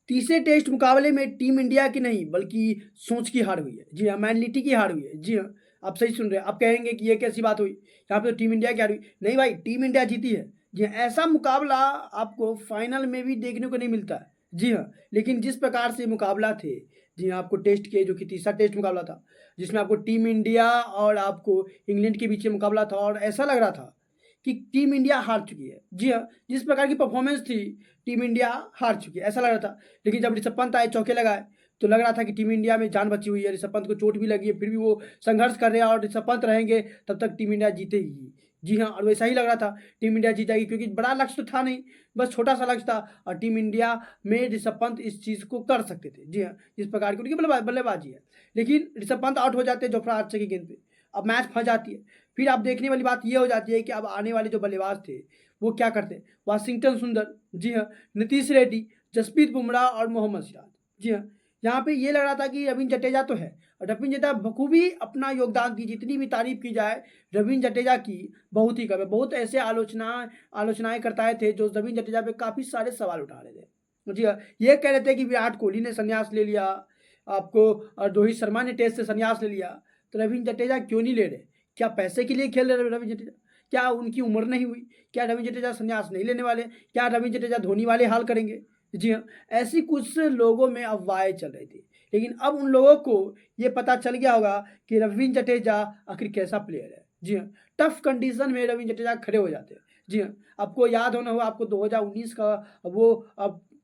तीसरे टेस्ट मुकाबले में टीम इंडिया की नहीं बल्कि सोच की हार हुई है। जी हाँ, मेंटालिटी की हार हुई है। जी हाँ, आप सही सुन रहे हैं। आप कहेंगे कि ये कैसी बात हुई? यहाँ पे तो टीम इंडिया की हार हुई। नहीं भाई, टीम इंडिया जीती है। जी हाँ, ऐसा मुकाबला आपको फाइनल में भी देखने को नहीं मिलता है। जी हाँ, लेकिन जिस प्रकार से मुकाबला थे, जी हाँ, आपको टेस्ट के जो कि तीसरा टेस्ट मुकाबला था, जिसमें आपको टीम इंडिया और आपको इंग्लैंड के बीच में मुकाबला था और ऐसा लग रहा था कि टीम इंडिया हार चुकी है। जी हाँ, जिस प्रकार की परफॉर्मेंस थी, टीम इंडिया हार चुकी है, ऐसा लग रहा था। लेकिन जब ऋषभ पंत आए, चौके लगाए, तो लग रहा था कि टीम इंडिया में जान बची हुई है। ऋषभ पंत को चोट भी लगी है, फिर भी वो संघर्ष कर रहे हैं और ऋषभ पंत रहेंगे तब तक टीम इंडिया जीतेगी। जी हाँ, और वैसा ही लग रहा था टीम इंडिया जीत जाएगी, क्योंकि बड़ा लक्ष्य तो था नहीं, बस छोटा-सा लक्ष्य था और टीम इंडिया में ऋषभ पंत इस चीज़ को कर सकते थे। जी हाँ, जिस प्रकार की उनकी बल्लेबाजी है। लेकिन ऋषभ पंत आउट हो जाते हैं जोफ्रा आर्चर की गेंद पे। अब मैच फँस जाती है। फिर आप देखने वाली बात ये हो जाती है कि अब आने वाले जो बल्लेबाज थे, वो क्या करते हैं? वाशिंगटन सुंदर, जी हाँ, नीतीश रेड्डी, जसप्रीत बुमराह और मोहम्मद सिराज। जी हाँ, यहाँ पे ये लग रहा था कि रवींद्र जडेजा तो है और रवींद्र जडेजा बखूबी अपना योगदान दी, जितनी भी तारीफ की जाए रवींद्र जडेजा की बहुत ही कम है। बहुत ऐसे आलोचनाएँ करता थे जो रवींद्र जडेजा पे काफ़ी सारे सवाल उठा रहे थे। जी हाँ, ये कह रहे थे कि विराट कोहली ने संन्यास ले लिया, आपको रोहित शर्मा ने टेस्ट से संन्यास ले लिया, तो रवींद्र जडेजा क्यों नहीं ले रहे? क्या पैसे के लिए खेल रहे रवींद्र जडेजा? क्या उनकी उम्र नहीं हुई? क्या रवींद्र जडेजा संन्यास नहीं लेने वाले? क्या रवींद्र जडेजा धोनी वाले हाल करेंगे? जी हाँ, ऐसी कुछ लोगों में अफवाहें चल रही थी। लेकिन अब उन लोगों को ये पता चल गया होगा कि रवींद्र जडेजा आखिर कैसा प्लेयर है। जी हाँ, टफ कंडीशन में रवींद्र जडेजा खड़े हो जाते हैं। जी हाँ, आपको याद होना होगा, आपको 2019 का वो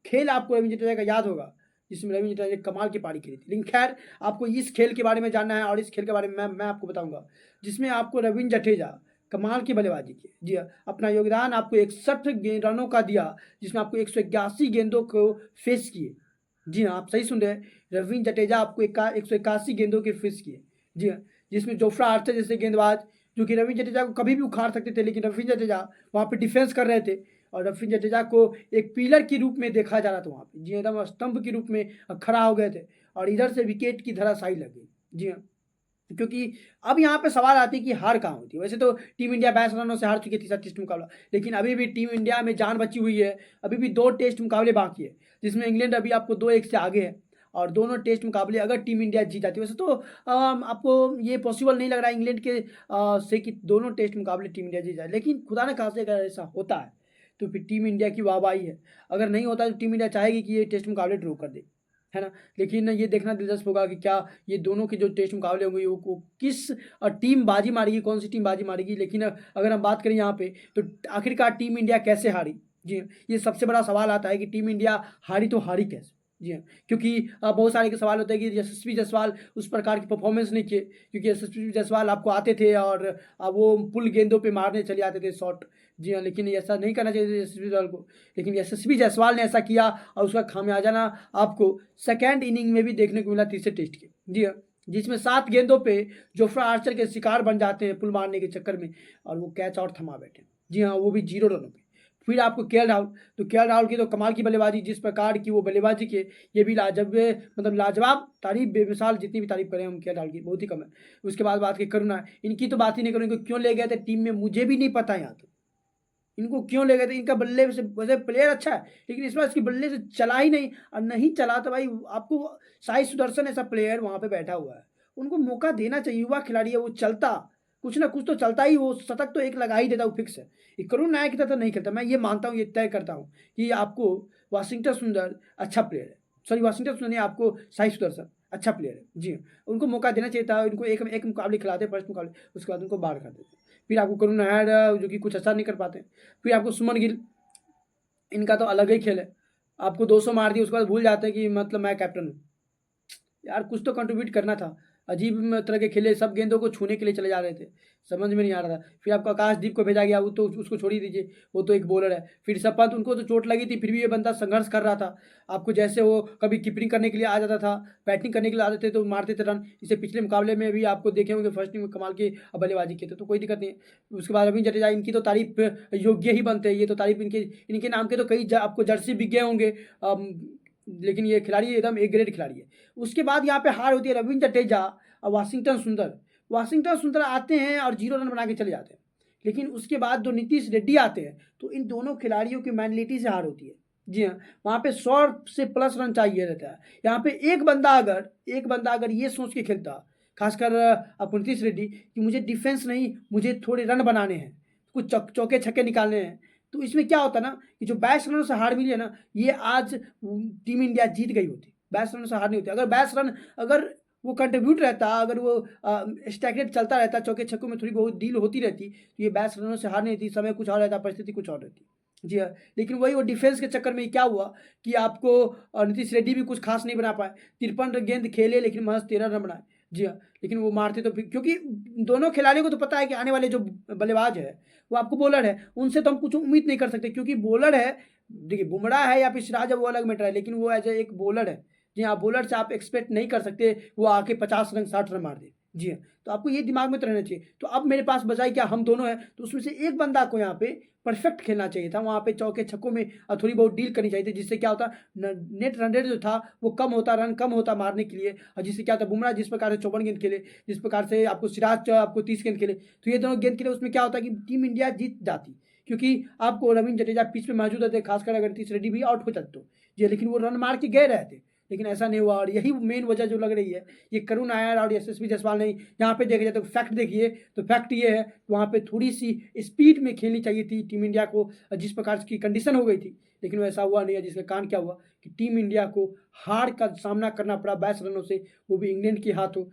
खेल आपको रवींद्र जडेजा का याद होगा, जिसमें रवींद्र जडेजा ने कमाल की पारी खेली थी। लेकिन खैर, आपको इस खेल के बारे में जानना है और इस खेल के बारे में मैं आपको बताऊँगा, जिसमें आपको रवींद्र जडेजा कमाल की बल्लेबाजी की। जी हाँ, अपना योगदान आपको 61 रनों का दिया, जिसमें आपको 181 गेंदों को फेस किए। जी हाँ, आप सही सुन रहे हैं, रवींद्र जडेजा आपको 181 गेंदों के फेस किए। जी हाँ, जिसमें जोफ्रा आर्चर जैसे गेंदबाज, जो कि रवींद्र जडेजा को कभी भी उखाड़ सकते थे, लेकिन रवींद्र जडेजा वहाँ पे डिफेंस कर रहे थे और रवींद्र जडेजा को एक पिलर के रूप में देखा जा रहा था वहाँ पे। जी, एकदम स्तंभ के रूप में खड़ा हो गए थे और इधर से विकेट की धराशायी लग गई। जी हाँ। क्योंकि अब यहाँ पे सवाल आती है कि हार कहाँ होती है? वैसे तो टीम इंडिया 22 रनों से हार चुकी है तीसरा टेस्ट मुकाबला, लेकिन अभी भी टीम इंडिया में जान बची हुई है। अभी भी 2 टेस्ट मुकाबले बाकी है, जिसमें इंग्लैंड अभी आपको 2-1 से आगे है और दोनों टेस्ट मुकाबले अगर टीम इंडिया जीत जाती है, वैसे तो आपको ये पॉसिबल नहीं लग रहा है इंग्लैंड के से कि दोनों टेस्ट मुकाबले टीम इंडिया जीत जाए। लेकिन खुदा न खास्ते अगर ऐसा होता है, तो फिर टीम इंडिया की वाहवाही है। अगर नहीं होता है तो टीम इंडिया चाहेगी कि ये टेस्ट मुकाबले ड्रॉ कर दे, है ना? लेकिन ये देखना दिलचस्प होगा कि क्या ये दोनों के जो टेस्ट मुकाबले होंगे वो किस टीम बाजी मारेगी, कौन-सी टीम बाजी मारेगी। लेकिन अगर हम बात करें यहाँ पे, तो आखिरकार टीम इंडिया कैसे हारी? जी हाँ, ये सबसे बड़ा सवाल आता है कि टीम इंडिया हारी तो हारी कैसे? जी हाँ, क्योंकि बहुत सारे के सवाल होते हैं कि यशस्वी जायसवाल उस प्रकार की परफॉर्मेंस नहीं किए, क्योंकि यशस्वी जायसवाल आपको आते थे और वो पुल गेंदों पे मारने चले जाते थे शॉट। जी हाँ, लेकिन ऐसा नहीं करना चाहिए था यशस्वी जायसवाल को, लेकिन यशस्वी जायसवाल ने ऐसा किया और उसका खामियाजा आपको सेकंड इनिंग में भी देखने को मिला तीसरे टेस्ट के। जी हाँ, जिसमें 7 गेंदों पे जोफ्रा आर्चर के शिकार बन जाते हैं पुल मारने के चक्कर में और वो कैच आउट थमा बैठे। जी हाँ, वो भी 0 रनों पे। फिर आपको केएल राहुल, तो केएल राहुल की तो कमाल की बल्लेबाजी, जिस प्रकार की वो बल्लेबाजी की, ये भी लाजवाब तारीफ, बेमिसाल, जितनी भी तारीफ करें हम केएल राहुल की बहुत ही कम है। उसके बाद बात की करुणा, इनकी तो बात ही नहीं करूँ, इनको क्यों ले गए थे टीम में मुझे भी नहीं पता यहाँ तो। इनको क्यों ले गए थे? इनका बल्ले से वैसे प्लेयर अच्छा है, लेकिन इस बार इसकी बल्ले से चला ही नहीं और नहीं चला तो भाई आपको साई सुदर्शन ऐसा प्लेयर वहाँ पे बैठा हुआ है। उनको मौका देना चाहिए, युवा खिलाड़ी है, वो चलता, कुछ ना कुछ तो चलता ही, वो शतक तो एक लगा ही देता, वो फिक्स है। ये करुण नायक की तरह तो नहीं खेलता, मैं ये मानता हूँ, ये तय करता हूँ कि आपको वाशिंगटन सुंदर अच्छा प्लेयर है। सॉरी, वाशिंगटन सुंदर नहीं, आपको साई सुदर्शन अच्छा प्लेयर है। जी हाँ, उनको मौका देना चाहिए था, इनको एक मुकाबले खिलाते फर्स्ट मुकाबले, उसके बाद उनको बाहर कर देते। फिर आपको करुण नायर जो कि कुछ अच्छा नहीं कर पाते। फिर आपको सुमन गिल, इनका तो अलग ही खेल है। आपको 200 मार दिया, उसके बाद भूल जाते हैं कि मतलब मैं कैप्टन हूँ। यार कुछ तो कंट्रीब्यूट करना था। अजीब तरह के खेले, सब गेंदों को छूने के लिए चले जा रहे थे, समझ में नहीं आ रहा था। फिर आपको आकाशदीप को भेजा गया, वो तो उसको छोड़ ही दीजिए, वो तो एक बॉलर है। फिर ऋषभ पंत, उनको तो चोट लगी थी, फिर भी ये बंदा संघर्ष कर रहा था। आपको जैसे वो कभी कीपिंग करने के लिए आ जाता था, बैटिंग करने के लिए आते थे तो मारते थे रन। इससे पिछले मुकाबले में भी आपको देखे होंगे फर्स्ट इनिंग में कमाल की बल्लेबाजी की थे, तो कोई दिक्कत नहीं है। उसके बाद रवींद्र जडेजा, इनकी तो तारीफ योग्य ही बनते हैं। ये तो तारीफ इनके नाम के तो कई आपको जर्सी बिक गए होंगे, लेकिन ये खिलाड़ी एकदम एक ग्रेड खिलाड़ी है। उसके बाद यहाँ पे हार होती है रवींद्र जडेजा और वाशिंगटन सुंदर। वाशिंगटन सुंदर आते हैं और 0 रन बना के चले जाते हैं, लेकिन उसके बाद जो नीतीश रेड्डी आते हैं, तो इन दोनों खिलाड़ियों की मेंटालिटी से हार होती है। जी हाँ, वहाँ पे 100 से प्लस रन चाहिए रहता है। यहाँ पे एक बंदा अगर ये सोच के खेलता, खासकर नीतीश रेड्डी कि मुझे डिफेंस नहीं, मुझे थोड़े रन बनाने हैं, कुछ चौके-छक्के निकालने हैं, तो इसमें क्या होता ना कि जो 22 रनों से हार मिली है ना, ये आज टीम इंडिया जीत गई होती। 22 रनों से हार नहीं होती। अगर 22 रन अगर वो कंट्रीब्यूट रहता, अगर वो स्टैगनेट चलता रहता, चौके-छक्कों में थोड़ी बहुत डील होती रहती, तो ये 22 रनों से हार नहीं होती, समय कुछ और रहता, परिस्थिति कुछ और रहती। जी हाँ, लेकिन वही वो डिफेंस के चक्कर में क्या हुआ कि आपको नीतीश रेड्डी भी कुछ खास नहीं बना पाए। 53 गेंद खेले लेकिन महज़ 13 रन बनाए। जी हाँ, लेकिन वो मारते तो फिर क्योंकि दोनों खिलाड़ियों को तो पता है कि आने वाले जो बल्लेबाज है, वो आपको बॉलर है, उनसे तो हम कुछ उम्मीद नहीं कर सकते क्योंकि बॉलर है, देखिए बुमराह है या फिर सिराज है वो अलग मैटर है, लेकिन वो एज़ अ एक बॉलर है। जी हाँ, बॉलर से आप एक्सपेक्ट नहीं कर सकते वो आके 50 रन 60 रन मार दे। जी हाँ, तो आपको ये दिमाग में तो रहना चाहिए। तो अब मेरे पास बचा ही क्या, हम दोनों हैं, तो उसमें से एक बंदा को यहाँ पे परफेक्ट खेलना चाहिए था। वहाँ पे चौके-छक्कों में थोड़ी बहुत डील करनी चाहिए थी, जिससे क्या होता न नेट रन रेट जो था वो कम होता, रन कम होता मारने के लिए और जिससे क्या होता बुमराह जिस प्रकार से 54 गेंद खेले, जिस प्रकार से आपको सिराज आपको 30 गेंद खेले, तो ये दोनों गेंद खेले उसमें क्या होता कि टीम इंडिया जीत जाती। क्योंकि आपको रवींद्र जडेजा पिच पे मौजूद रहते, खासकर अगर नीतीश रेड्डी भी आउट हो जाते तो। जी, लेकिन वो रन मार के गए रहते, लेकिन ऐसा नहीं हुआ और यही मेन वजह जो लग रही है, ये करुण नायर और यशस्वी जायसवाल नहीं। यहाँ पे देखा जाए तो फैक्ट देखिए, तो फैक्ट ये है वहाँ पे थोड़ी-सी स्पीड में खेलनी चाहिए थी टीम इंडिया को जिस प्रकार की कंडीशन हो गई थी, लेकिन वैसा हुआ नहीं है जिसका कारण क्या हुआ कि टीम इंडिया को हार का सामना करना पड़ा 22 रनों से, वो भी इंग्लैंड के हाथों।